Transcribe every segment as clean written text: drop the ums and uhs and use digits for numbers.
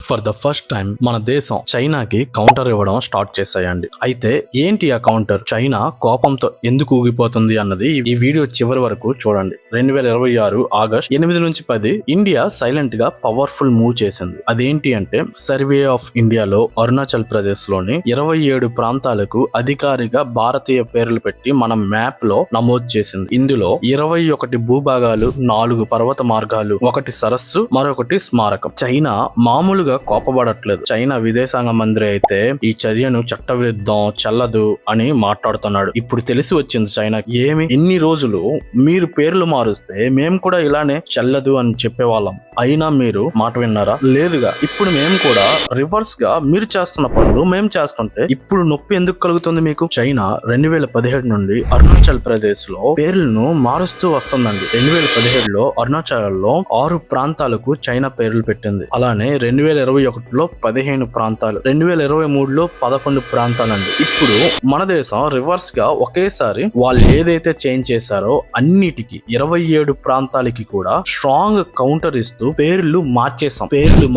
For the first time మన దేశం చైనాకి కౌంటర్ ఇవ్వడం స్టార్ట్ చేశాయండి. అయితే ఏంటి ఆ కౌంటర్? చైనా కోపంతో ఎందుకు ఊగిపోతుంది అన్నది ఈ వీడియో చివరి వరకు చూడండి. 2026 ఆగస్ట్ 8 నుంచి 10 ఇండియా సైలెంట్ గా పవర్ఫుల్ మూవ్ చేసింది. అదేంటి అంటే సర్వే ఆఫ్ ఇండియాలో అరుణాచల్ ప్రదేశ్ లోని 27 ప్రాంతాలకు అధికారిగా భారతీయ పేర్లు పెట్టి మన మ్యాప్ లో నమోదు చేసింది. ఇందులో 21 భూభాగాలు, 4 పర్వత మార్గాలు, 1 సరస్సు, మరొకటి స్మారకం. చైనా మామూలుగా కోపపడట్లేదు. చైనా విదేశాంగ మంత్రి అయితే ఈ చర్యను చట్టవిరుద్ధం, చెల్లదు అని మాట్లాడుతున్నాడు. ఇప్పుడు తెలిసి వచ్చింది చైనా ఏమి ఎన్ని రోజులు మీరు పేర్లు మారుస్తే మేము కూడా ఇలానే చెల్లదు అని చెప్పేవాళ్ళం. అయినా మీరు మాట విన్నారా? లేదుగా. ఇప్పుడు మేము కూడా రివర్స్ గా మీరు చేస్తున్న పనులు మేము చేస్తుంటే ఇప్పుడు నొప్పి ఎందుకు కలుగుతుంది మీకు? చైనా 2017 నుండి అరుణాచల్ ప్రదేశ్ లో పేర్లను మారుస్తూ వస్తుందండి. 2017లో అరుణాచల్లో 6 ప్రాంతాలకు చైనా పేర్లు పెట్టింది. అలానే 2021లో 15 ప్రాంతాలు, 2023లో 11 ప్రాంతాలండి. ఇప్పుడు మన దేశం రివర్స్ గా ఒకేసారి వాళ్ళు ఏదైతే చేంజ్ చేశారో అన్నిటికీ 27 ప్రాంతాలకి కూడా స్ట్రాంగ్ కౌంటర్ ఇస్తూ పేర్లు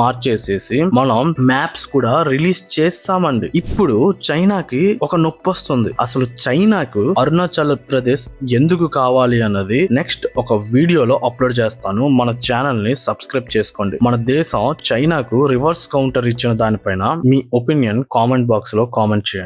మార్చేసేసి మనం మ్యాప్స్ కూడా రిలీజ్ చేస్తామండి. ఇప్పుడు చైనాకి ఒక నొప్పి వస్తుంది. అసలు చైనాకు అరుణాచల్ ప్రదేశ్ ఎందుకు కావాలి అన్నది నెక్స్ట్ ఒక వీడియోలో అప్లోడ్ చేస్తాను. మన ఛానల్ ని సబ్స్క్రైబ్ చేసుకోండి. మన దేశం చైనాకు రివర్స్ కౌంటర్ ఇచ్చిన దానిపైన మీ ఒపీనియన్ కామెంట్ బాక్స్ లో కామెంట్ చేయండి.